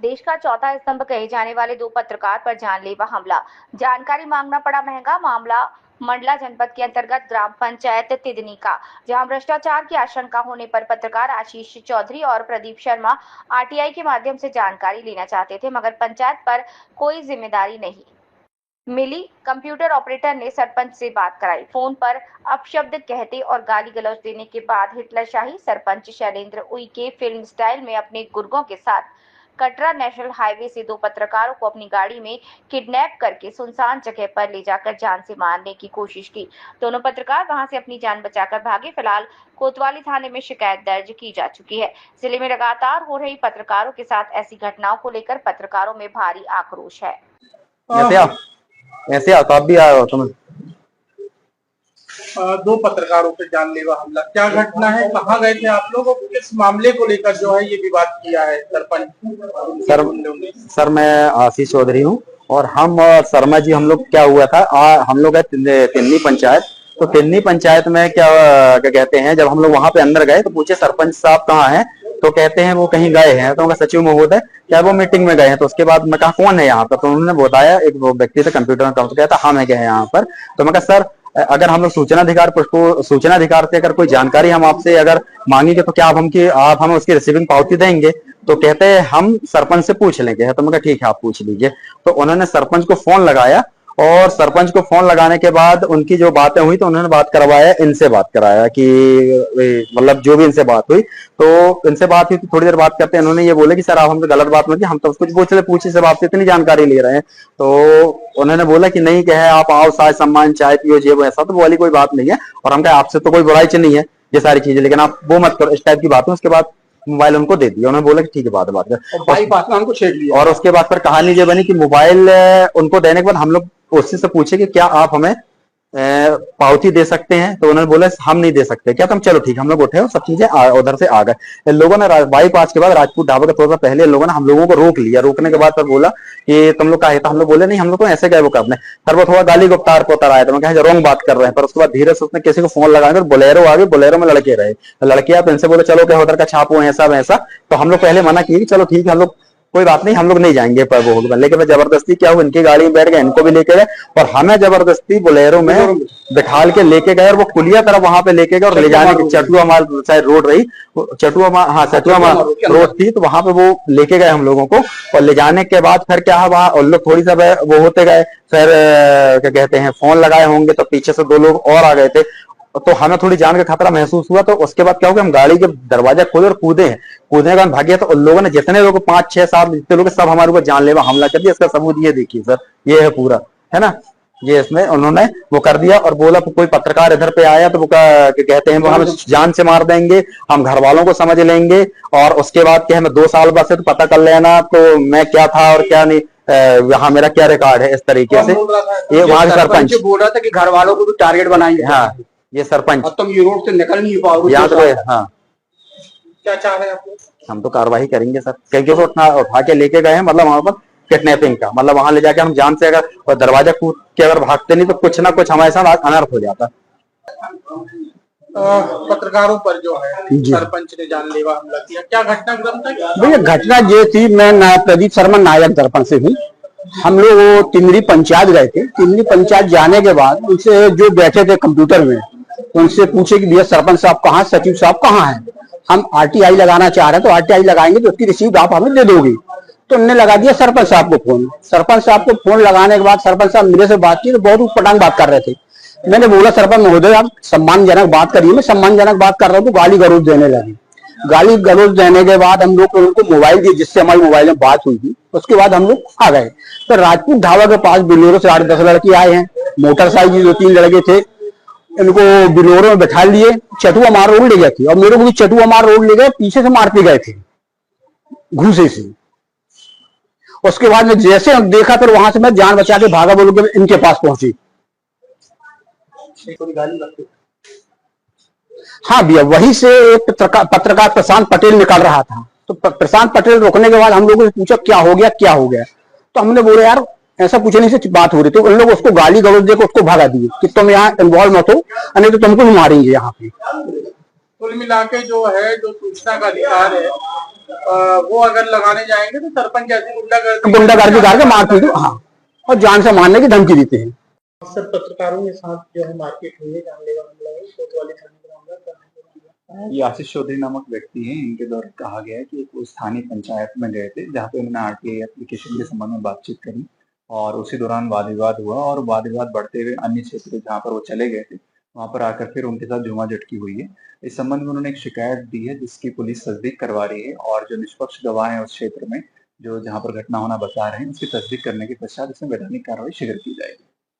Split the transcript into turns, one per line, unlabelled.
देश का चौथा स्तंभ कहे जाने वाले दो पत्रकार पर जानलेवा हमला। जानकारी मांगना पड़ा महंगा। मामला मंडला जनपद के अंतर्गत ग्राम पंचायत तिदनी का, जहां भ्रष्टाचार की आशंका होने पर पत्रकार आशीष चौधरी और प्रदीप शर्मा आरटीआई के माध्यम से जानकारी लेना चाहते थे, मगर पंचायत पर कोई जिम्मेदारी नहीं मिली। कंप्यूटर ऑपरेटर ने सरपंच से बात कराई। फोन पर अपशब्द कहते और गाली गलौज देने के बाद हिटलरशाही सरपंच शैलेंद्र उइके फिल्म स्टाइल में अपने गुर्गों के साथ कटरा नेशनल हाईवे से दो पत्रकारों को अपनी गाड़ी में किडनैप करके सुनसान जगह पर ले जाकर जान से मारने की कोशिश की। दोनों पत्रकार वहां से अपनी जान बचाकर भागे। फिलहाल कोतवाली थाने में शिकायत दर्ज की जा चुकी है। जिले में लगातार हो रही पत्रकारों के साथ ऐसी घटनाओं को लेकर पत्रकारों में भारी आक्रोश है।
ऐसे आप भी आए हो तुम।
दो पत्रकारों पे जानलेवा हमला, क्या घटना है, कहाँ गए थे आप लोग और किस मामले को लेकर जो है ये विवाद किया है सरपंच?
सर मैं आशीष चौधरी हूँ और हम और शर्मा जी हम लोग क्या हुआ था, हम लोग है तिन्नी पंचायत। तो तिन्नी पंचायत में क्या कहते हैं, जब हम लोग वहां पे अंदर गए तो पूछे सरपंच साहब कहाँ हैं, तो कहते हैं वो कहीं गए हैं। तो उनका सचिव महोदय क्या वो मीटिंग में गए हैं। तो उसके बाद मैं कहा कौन है यहाँ पर, तो उन्होंने बताया एक वो व्यक्ति थे कंप्यूटर में काम तो कहता हाँ मैं गए हैं यहाँ पर। तो मैं कहा सर अगर हम लोग सूचना अधिकार से अगर कोई जानकारी हम आपसे अगर मांगेंगे तो क्या आप हमें उसकी रिसीविंग पावती देंगे? तो कहते हैं हम सरपंच से पूछ लेंगे। तो मैं कहा ठीक है आप पूछ लीजिए। तो उन्होंने सरपंच को फोन लगाया और सरपंच को फोन लगाने के बाद उनकी जो बातें हुई तो उन्होंने बात करवाया, इनसे बात कराया कि मतलब जो भी इनसे बात हुई। तो इनसे बात हुई तो थोड़ी देर बात करते हैं इन्होंने ये बोले कि सर आप हमसे गलत बात मत कीजिए, हम तो कुछ पूछे सब आपसे इतनी जानकारी ले रहे हैं। तो उन्होंने बोला कि नहीं कहे आप आओ साथ सम्मान चाय पियो ये वो ऐसा, तो वो वाली कोई बात नहीं है। और हम कहे आपसे तो कोई बुराई नहीं है ये सारी चीजें, लेकिन आप वो मत करो, इस टाइप की बात है। उसके बाद मोबाइल उनको दे दिया। उन्होंने बोला कि ठीक है बात कर
उनको छेड़ लिया।
और उसके बाद फिर कहानी ये बनी कि मोबाइल उनको देने के बाद हम लोग उससे से पूछे कि क्या आप हमें पावती दे सकते हैं? तो उन्होंने बोला हम नहीं दे सकते। क्या? तुम चलो ठीक, हम लोग उठे और सब चीजें उधर से आ गए। इन लोगों ने बाईपास के बाद राजपूत ढाबा के थोड़ा सा पहले इन लोगों ने हम लोगों को रोक लिया। रोकने के बाद फिर बोला कि तुम लोग का है, तो हम लोग बोले नहीं हम लोग तो ऐसे गए वो करने। फिर वो थोड़ा गाली गुप्तार को उतर आया। तो मैं कहा रॉन्ग बात कर रहे हैं। पर उसके बाद धीरे से उसने किसी को फोन लगाकर बोलेरो आ गई, बोलेरो में लड़के रहे। लड़के आप इनसे बोले चलो क्या उधर का छापो ऐसा वैसा। तो हम लोग पहले मना किए कि चलो ठीक है हम लोग कोई बात नहीं हम लोग नहीं जाएंगे पर वो होगा। लेकिन जबरदस्ती क्या हुआ, इनकी गाड़ी में बैठ गए, इनको भी लेके गए और हमें जबरदस्ती बोलेरो में बिठाल के लेके गए और वो कुलिया तरफ वहां पे लेके गए और ले जाने की चटुआ माल शायद रोड रही, चटुआ माल रोड थी, तो वहां पे वो लेके गए हम लोगों को। और ले जाने के बाद फिर क्या हुआ, और लोग थोड़ी सा वो होते गए। फिर क्या कहते हैं फोन लगाए होंगे तो पीछे से दो लोग और आ गए थे। तो हमें थोड़ी जान का खतरा महसूस हुआ। तो उसके बाद क्या हो गया, हम गाड़ी के दरवाजा खोले और कूदे हैं। कूदने का भागे तो उन लोगों ने जितने लोग 5 6 7 जितने लोग सब हमारे ऊपर जानलेवा हमला कर दिया। इसका सबूत ये देखिए सर, ये है पूरा, है ना, ये इसमें उन्होंने वो कर दिया। और बोला कोई पत्रकार इधर पे आया तो वो कहते हैं वो हम जान से मार देंगे, हम घर वालों को समझ लेंगे। और उसके बाद क्या हमें 2 साल बाद से तो पता कर लेना तो मैं क्या था और क्या नहीं, यहाँ मेरा क्या रिकॉर्ड है, इस तरीके से। ये वहां के सरपंच
बोल रहा था कि घर वालों को भी टारगेट बनाएंगे।
हाँ ये सरपंच,
और तुम ये रोड से निकल नहीं पाओगे।
यहाँ तो हाँ
क्या चाह रहे हैं आप?
हम तो कार्रवाई करेंगे सर, क्योंकि वो उठा के लेके गए हैं, मतलब वहां पर किडनैपिंग का, मतलब वहां ले जाके हम जान से अगर और दरवाजा कूद के अगर भागते नहीं तो कुछ ना कुछ हमारे साथ अनर्थ हो जाता।
पत्रकारों पर जो है सरपंच ने जानलेवा हमला किया, क्या घटनाक्रम था?
भैया घटना ये थी, मैं प्रदीप शर्मा नायक दर्पण से हूँ। हम लोग तिमरी पंचायत गए थे। तिमरी पंचायत जाने के बाद उनसे जो बैठे थे कंप्यूटर में उनसे पूछे कि भैया सरपंच साहब कहाँ, सचिव साहब कहाँ हैं, हम आरटीआई लगाना चाह रहे हैं, तो आरटीआई लगाएंगे तो उसकी रिसीव आप हमें दे दोगे। तो उन्होंने लगा दिया सरपंच साहब को फोन। सरपंच साहब को फोन लगाने के बाद सरपंच साहब मेरे से बात की तो बहुत उटपटांग बात कर रहे थे। मैंने बोला सरपंच महोदय आप सम्मानजनक बात करिए। मैं सम्मानजनक बात कर रहा हूँ तो गाली गलौज देने लगी। गाली गलौज देने के बाद हम लोग उनको मोबाइल दिए जिससे हमारी मोबाइल में बात हुई थी। उसके बाद हम लोग आ गए। तो राजपूत ढाबा के पास बिलोरो से 8 10 लड़के आए हैं, मोटरसाइकिल 2 3 लड़के थे। इनको बिलोरो में बैठा लिए, चटुआ मार रोड ले गए थे और मेरे को भी चटुआ मार रोड ले गए, पीछे से मारते गए थे घूसे से। उसके बाद में जैसे हम देखा फिर वहां से मैं जान बचा के भागा, बोल के इनके पास पहुंची। हाँ भैया वहीं से एक पत्रकार प्रशांत पटेल निकल रहा था। तो प्रशांत पटेल रोकने के बाद हम लोगों से पूछा क्या हो गया क्या हो गया। तो हमने बोले यार ऐसा पूछने से बात हो रही। तो उन लोग उसको गाली गलौज देकर उसको भगा दिए कि तुम यहाँ इन्वॉल्व मत हो, नहीं तो तुमको भी मारेंगे यहाँ पे।
कुल मिला के जो है, जो सूचना का अधिकार है वो अगर लगाने जाएंगे तो सरपंच ऐसी
गुंडागर्दी करके मारपीट, हाँ, और जान से मारने की धमकी देते हैं।
अक्सर पत्रकारों के साथ जो है मारपीट हुई है, जानलेवा हमला है, कोतवाली थाने का मामला करने
ये आशीष चौधरी नामक व्यक्ति हैं। इनके द्वारा कहा गया है कि वो स्थानीय पंचायत में गए थे, जहाँ पे उन्होंने आरटीआई एप्लीकेशन के संबंध में बातचीत करी और उसी दौरान वाद विवाद हुआ और वाद विवाद बढ़ते हुए अन्य क्षेत्र जहाँ पर वो चले गए थे, वहाँ पर आकर फिर उनके साथ झूमाझटकी हुई है। इस संबंध में उन्होंने एक शिकायत दी है, जिसकी पुलिस तस्दीक करवा रही है और जो निष्पक्ष गवाह है उस क्षेत्र में, जो जहाँ पर घटना होना बता रहे हैं, उसकी तस्दीक करने के पश्चात इसमें वैधानिक कार्रवाई शीघ्र की जाएगी।